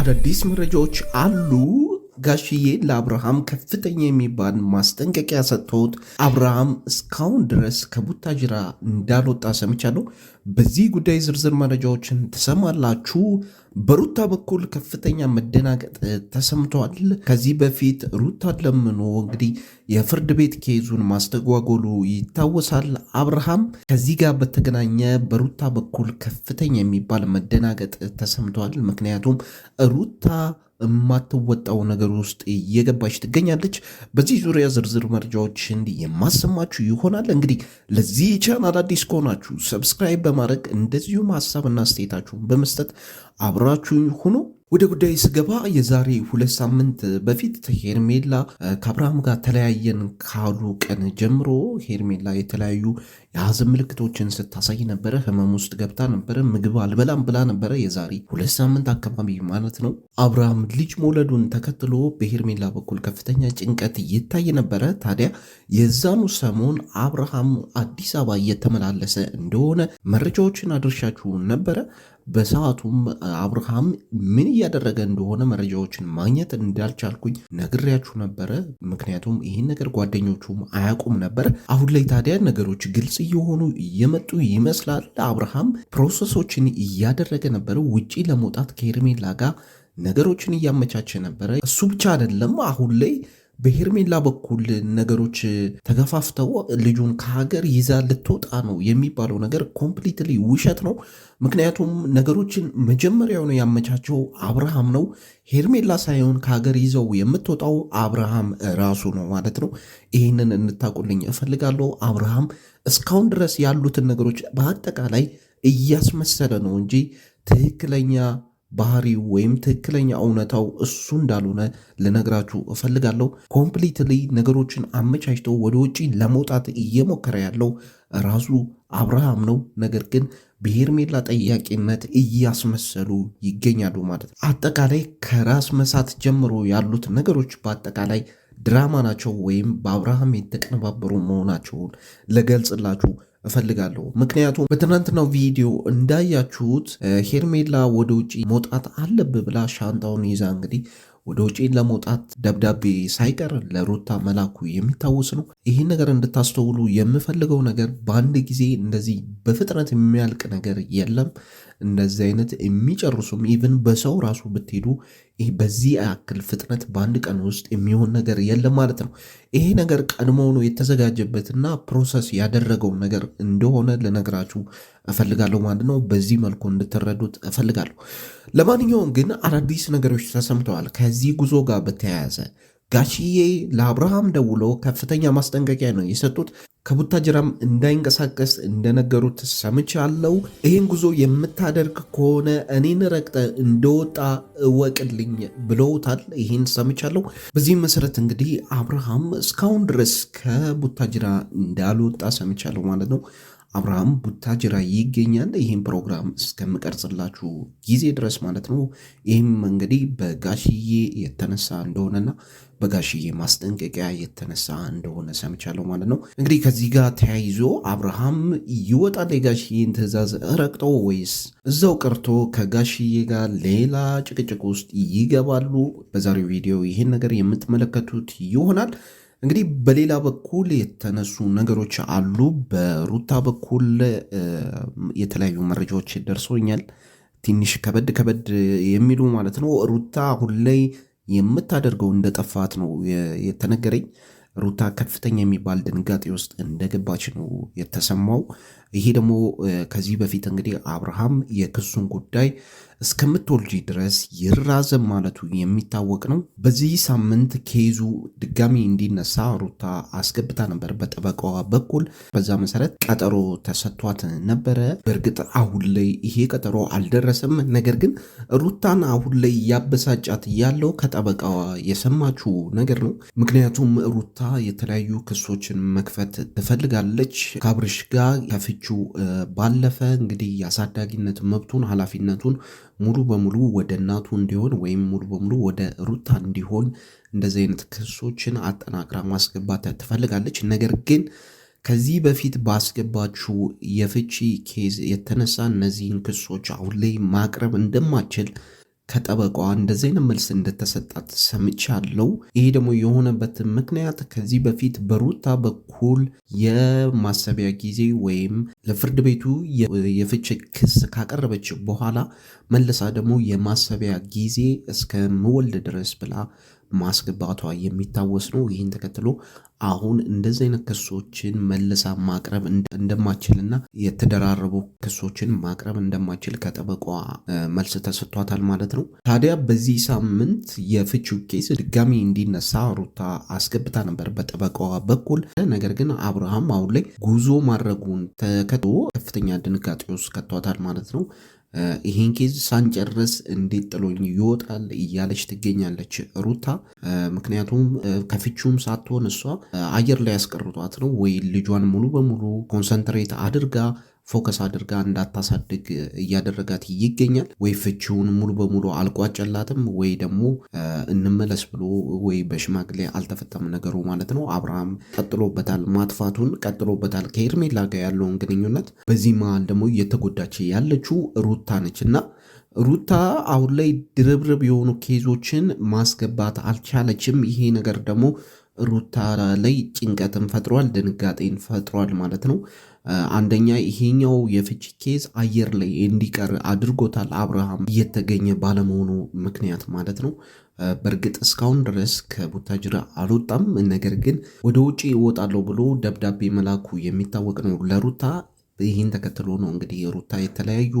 አዳዲስ መረጃዎች አሉ። ጋሽዬ ለአብርሃም ከፍተኛ የሚባል ማስጠንቀቂያ ሰጥተውት አብርሃም እስካሁን ድረስ ከቡታጅራ እንዳልወጣ ሰምቻለሁ። በዚህ ጉዳይ ዝርዝር መረጃዎችን ትሰማላችሁ። በሩታ በኩል ከፍተኛ መደናገጥ ተሰምቷል። ከዚህ በፊት ሩታ ለምኖ እንግዲህ የፍርድ ቤት ኬዙን ማስተጓጎሉ ይታወሳል። አብርሃም ከዚህ ጋር በተገናኘ በሩታ በኩል ከፍተኛ የሚባል መደናገጥ ተሰምቷል። ምክንያቱም ሩታ የማትወጣው ነገር ውስጥ እየገባች ትገኛለች። በዚህ ዙሪያ ዝርዝር መረጃዎችን የማሰማችሁ ይሆናል። እንግዲህ ለዚህ ቻናል አዲስ ከሆናችሁ ሰብስክራይብ በማድረግ እንደዚሁም ሀሳብና አስተያየታችሁን በመስጠት አብራችሁኝ ሁኑ። ወደ ጉዳይ ስገባ የዛሬ 2 ሳምንት በፊት ሄርሜላ ከአብርሃም ጋር ተለያየን ካሉ ቀን ጀምሮ ሄርሜላ የተለያዩ የሀዘን ምልክቶችን ስታሳይ ነበረ። ህመም ውስጥ ገብታ ነበረ። ምግብ አልበላም ብላ ነበረ። የዛሬ 2 ሳምንት አካባቢ ማለት ነው። አብርሃም ልጅ መውለዱን ተከትሎ በሄርሜላ በኩል ከፍተኛ ጭንቀት ይታይ ነበረ። ታዲያ የዛኑ ሰሞን አብርሃም አዲስ አበባ እየተመላለሰ እንደሆነ መረጃዎችን አድርሻችሁ ነበረ። በሰዓቱም አብርሃም ምን እያደረገ እንደሆነ መረጃዎችን ማግኘት እንዳልቻልኩኝ ነግሬያችሁ ነበረ። ምክንያቱም ይህን ነገር ጓደኞቹም አያውቁም ነበር። አሁን ላይ ታዲያ ነገሮች ግልጽ እየሆኑ እየመጡ ይመስላል። አብርሃም ፕሮሰሶችን እያደረገ ነበረ። ውጪ ለመውጣት ከሄርሜላ ጋር ነገሮችን እያመቻቸ ነበረ። እሱ ብቻ አይደለም። አሁን ላይ በሄርሜላ በኩል ነገሮች ተገፋፍተው ልጁን ከሀገር ይዛ ልትወጣ ነው የሚባለው ነገር ኮምፕሊትሊ ውሸት ነው። ምክንያቱም ነገሮችን መጀመሪያውን ያመቻቸው አብርሃም ነው። ሄርሜላ ሳይሆን ከሀገር ይዘው የምትወጣው አብርሃም ራሱ ነው ማለት ነው። ይህንን እንታቁልኝ እፈልጋለሁ። አብርሃም እስካሁን ድረስ ያሉትን ነገሮች በአጠቃላይ እያስመሰለ ነው እንጂ ትክክለኛ ባህሪው ወይም ትክክለኛ እውነታው እሱ እንዳልሆነ ልነግራችሁ እፈልጋለሁ። ኮምፕሊትሊ ነገሮችን አመቻችቶ ወደ ውጪ ለመውጣት እየሞከረ ያለው ራሱ አብርሃም ነው። ነገር ግን በሄርሜላ ጠያቂነት እያስመሰሉ ይገኛሉ ማለት ነው። አጠቃላይ ከራስ መሳት ጀምሮ ያሉት ነገሮች በአጠቃላይ ድራማ ናቸው ወይም በአብርሃም የተቀነባበሩ መሆናቸውን ልገልጽላችሁ እፈልጋለሁ። ምክንያቱም በትናንትናው ቪዲዮ እንዳያችሁት ሄርሜላ ወደ ውጭ መውጣት አለብህ ብላ ሻንጣውን ይዛ እንግዲህ ወደ ውጭ ለመውጣት ደብዳቤ ሳይቀር ለሩታ መላኩ የሚታወስ ነው። ይህን ነገር እንድታስተውሉ የምፈልገው ነገር በአንድ ጊዜ እንደዚህ በፍጥነት የሚያልቅ ነገር የለም። እንደዚህ አይነት የሚጨርሱም ኢቭን በሰው ራሱ ብትሄዱ ይህ በዚህ ያክል ፍጥነት በአንድ ቀን ውስጥ የሚሆን ነገር የለም ማለት ነው። ይሄ ነገር ቀድሞውኑ የተዘጋጀበትና ፕሮሰስ ያደረገው ነገር እንደሆነ ልነግራችሁ እፈልጋለሁ ማለት ነው። በዚህ መልኩ እንድትረዱት እፈልጋለሁ። ለማንኛውም ግን አዳዲስ ነገሮች ተሰምተዋል። ከዚህ ጉዞ ጋር በተያያዘ ጋሽዬ ለአብርሃም ደውሎ ከፍተኛ ማስጠንቀቂያ ነው የሰጡት። ከቡታጅራም እንዳይንቀሳቀስ እንደነገሩት ሰምቻለሁ። ይህን ጉዞ የምታደርግ ከሆነ እኔን ረግጠ እንደወጣ እወቅልኝ ብለውታል። ይህን ሰምቻለሁ። በዚህም መሰረት እንግዲህ አብርሃም እስካሁን ድረስ ከቡታጅራ እንዳልወጣ ሰምቻለሁ ማለት ነው። አብርሃም ቡታጅራ ይገኛል። ይህም ፕሮግራም እስከምቀርጽላችሁ ጊዜ ድረስ ማለት ነው። ይህም እንግዲህ በጋሽዬ የተነሳ እንደሆነና በጋሽዬ ማስጠንቀቂያ የተነሳ እንደሆነ ሰምቻለሁ ማለት ነው። እንግዲህ ከዚህ ጋር ተያይዞ አብርሃም ይወጣል የጋሽዬን ትዕዛዝ ረግጦ ወይስ እዛው ቀርቶ ከጋሽዬ ጋር ሌላ ጭቅጭቅ ውስጥ ይገባሉ? በዛሬው ቪዲዮ ይህን ነገር የምትመለከቱት ይሆናል። እንግዲህ በሌላ በኩል የተነሱ ነገሮች አሉ። በሩታ በኩል የተለያዩ መረጃዎች ደርሶኛል። ትንሽ ከበድ የሚሉ ማለት ነው። ሩታ አሁን ላይ የምታደርገው እንደጠፋት ነው የተነገረኝ። ሩታ ከፍተኛ የሚባል ድንጋጤ ውስጥ እንደገባች ነው የተሰማው። ይሄ ደግሞ ከዚህ በፊት እንግዲህ አብርሃም የክሱን ጉዳይ እስከምትወልጂ ድረስ ይራዘም ማለቱ የሚታወቅ ነው። በዚህ ሳምንት ኬዙ ድጋሚ እንዲነሳ ሩታ አስገብታ ነበር በጠበቃዋ በኩል። በዛ መሰረት ቀጠሮ ተሰጥቷት ነበረ። በእርግጥ አሁን ላይ ይሄ ቀጠሮ አልደረሰም። ነገር ግን ሩታን አሁን ላይ ያበሳጫት ያለው ከጠበቃዋ የሰማችው ነገር ነው። ምክንያቱም ሩታ የተለያዩ ክሶችን መክፈት ትፈልጋለች ከአብርሽ ጋር ከፍቹ ባለፈ እንግዲህ የአሳዳጊነት መብቱን ኃላፊነቱን ሙሉ በሙሉ ወደ እናቱ እንዲሆን ወይም ሙሉ በሙሉ ወደ ሩታ እንዲሆን እንደዚህ አይነት ክሶችን አጠናክራ ማስገባት ትፈልጋለች። ነገር ግን ከዚህ በፊት ባስገባችው የፍቺ ኬዝ የተነሳ እነዚህን ክሶች አሁን ላይ ማቅረብ እንደማትችል ከጠበቃዋ እንደዚህ አይነት መልስ እንደተሰጣት ሰምቻለሁ። ይሄ ደግሞ የሆነበት ምክንያት ከዚህ በፊት በሩታ በኩል የማሰቢያ ጊዜ ወይም ለፍርድ ቤቱ የፍች ክስ ካቀረበች በኋላ መልሳ ደግሞ የማሰቢያ ጊዜ እስከምወልድ ድረስ ብላ ማስገባቷ የሚታወስ ነው። ይህን ተከትሎ አሁን እንደዚህ አይነት ክሶችን መልሳ ማቅረብ እንደማችልና የተደራረቡ ክሶችን ማቅረብ እንደማችል ከጠበቋ መልስ ተሰጥቷታል ማለት ነው። ታዲያ በዚህ ሳምንት የፍቺው ኬስ ድጋሚ እንዲነሳ ሩታ አስገብታ ነበር በጠበቃዋ በኩል። ነገር ግን አብርሃም አሁን ላይ ጉዞ ማድረጉን ተከትሎ ከፍተኛ ድንጋጤ ውስጥ ከቷታል ማለት ነው። ይህን ኬዝ ሳንጨርስ እንዴት ጥሎኝ ይወጣል እያለች ትገኛለች ሩታ። ምክንያቱም ከፍቺውም ሳትሆን እሷ አየር ላይ ያስቀርጧት ነው ወይ ልጇን ሙሉ በሙሉ ኮንሰንትሬት አድርጋ ፎከስ አድርጋ እንዳታሳድግ እያደረጋት ይገኛል። ወይ ፍቺውን ሙሉ በሙሉ አልቋጨላትም ወይ ደግሞ እንመለስ ብሎ ወይ በሽማግሌ አልተፈታም ነገሩ ማለት ነው። አብርሃም ቀጥሎበታል፣ ማጥፋቱን ቀጥሎበታል ከሄርሜላ ጋር ያለውን ግንኙነት። በዚህ መሃል ደግሞ እየተጎዳች ያለችው ሩታ ነች እና ሩታ አሁን ላይ ድርብርብ የሆኑ ኬዞችን ማስገባት አልቻለችም። ይሄ ነገር ደግሞ ሩታ ላይ ጭንቀትን ፈጥሯል፣ ድንጋጤን ፈጥሯል ማለት ነው። አንደኛ ይሄኛው የፍቺ ኬዝ አየር ላይ እንዲቀር አድርጎታል አብርሃም እየተገኘ ባለመሆኑ ምክንያት ማለት ነው። በእርግጥ እስካሁን ድረስ ከቡታጅራ አልወጣም። ነገር ግን ወደ ውጭ እወጣለሁ ብሎ ደብዳቤ መላኩ የሚታወቅ ነው ለሩታ። ይህን ተከትሎ ነው እንግዲህ ሩታ የተለያዩ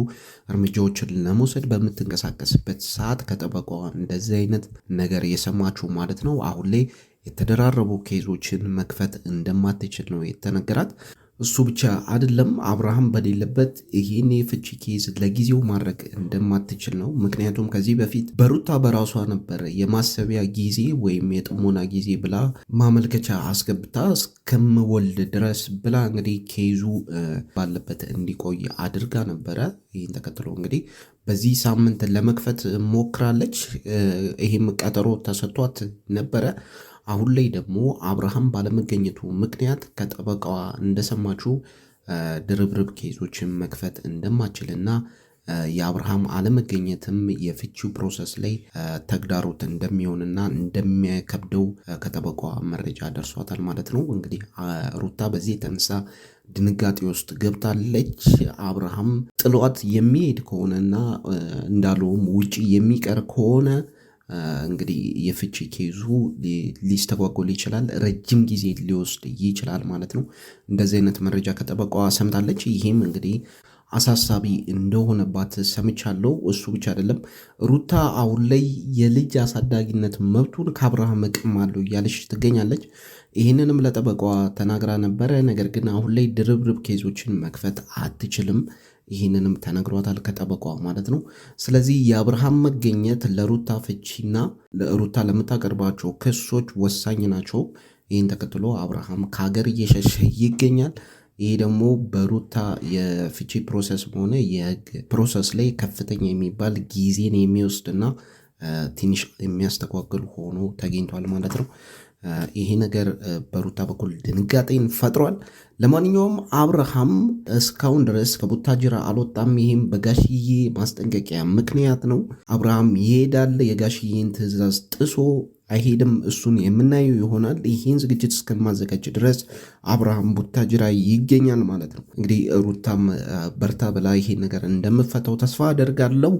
እርምጃዎችን ለመውሰድ በምትንቀሳቀስበት ሰዓት ከጠበቃዋ እንደዚህ አይነት ነገር የሰማችሁ ማለት ነው። አሁን ላይ የተደራረቡ ኬዞችን መክፈት እንደማትችል ነው የተነገራት። እሱ ብቻ አይደለም፣ አብርሃም በሌለበት ይህን የፍቺ ኬዝ ለጊዜው ማድረግ እንደማትችል ነው። ምክንያቱም ከዚህ በፊት በሩታ በራሷ ነበር የማሰቢያ ጊዜ ወይም የጥሞና ጊዜ ብላ ማመልከቻ አስገብታ እስከምወልድ ድረስ ብላ እንግዲህ ኬዙ ባለበት እንዲቆይ አድርጋ ነበረ። ይህን ተከትሎ እንግዲህ በዚህ ሳምንት ለመክፈት ሞክራለች። ይህም ቀጠሮ ተሰጥቷት ነበረ። አሁን ላይ ደግሞ አብርሃም ባለመገኘቱ ምክንያት ከጠበቃዋ እንደሰማችው ድርብርብ ኬዞችን መክፈት እንደማችልና የአብርሃም አለመገኘትም የፍቺው ፕሮሰስ ላይ ተግዳሮት እንደሚሆንና እንደሚከብደው ከጠበቃዋ መረጃ ደርሷታል ማለት ነው። እንግዲህ ሩታ በዚህ የተነሳ ድንጋጤ ውስጥ ገብታለች። አብርሃም ጥሏት የሚሄድ ከሆነና እንዳለውም ውጪ የሚቀር ከሆነ እንግዲህ የፍቺ ኬዙ ሊስተጓጎል ይችላል፣ ረጅም ጊዜ ሊወስድ ይችላል ማለት ነው። እንደዚህ አይነት መረጃ ከጠበቃዋ ሰምታለች። ይህም እንግዲህ አሳሳቢ እንደሆነባት ሰምቻለሁ። እሱ ብቻ አይደለም፣ ሩታ አሁን ላይ የልጅ አሳዳጊነት መብቱን ከአብርሃም እቀማለሁ እያለች ትገኛለች። ይህንንም ለጠበቃዋ ተናግራ ነበረ። ነገር ግን አሁን ላይ ድርብርብ ኬዞችን መክፈት አትችልም። ይህንንም ተነግሯታል ከጠበቃዋ ማለት ነው። ስለዚህ የአብርሃም መገኘት ለሩታ ፍቺና ለሩታ ለምታቀርባቸው ክሶች ወሳኝ ናቸው። ይህን ተከትሎ አብርሃም ከሀገር እየሸሸ ይገኛል። ይህ ደግሞ በሩታ የፍቺ ፕሮሰስ ሆነ የህግ ፕሮሰስ ላይ ከፍተኛ የሚባል ጊዜን የሚወስድና ትንሽ የሚያስተጓግል ሆኖ ተገኝቷል ማለት ነው። ይሄ ነገር በሩታ በኩል ድንጋጤን ፈጥሯል። ለማንኛውም አብርሃም እስካሁን ድረስ ከቡታጅራ አልወጣም። ይህም በጋሽዬ ማስጠንቀቂያ ምክንያት ነው። አብርሃም ይሄዳል፣ የጋሽዬን ትዕዛዝ ጥሶ አይሄድም። እሱን የምናየው ይሆናል። ይህን ዝግጅት እስከማዘጋጅ ድረስ አብርሃም ቡታጅራ ይገኛል ማለት ነው። እንግዲህ ሩታም በርታ ብላ ይሄን ነገር እንደምፈታው ተስፋ አደርጋለሁ።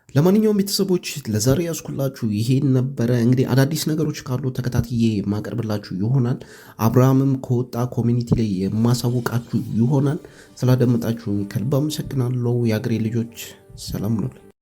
ለማንኛውም ቤተሰቦች ለዛሬ ያስኩላችሁ ይሄን ነበረ። እንግዲህ አዳዲስ ነገሮች ካሉ ተከታትዬ የማቀርብላችሁ ይሆናል። አብርሃምም ከወጣ ኮሚኒቲ ላይ የማሳውቃችሁ ይሆናል። ስላደመጣችሁ ከልብ አመሰግናለሁ። የአገሬ ልጆች ሰላም ነው።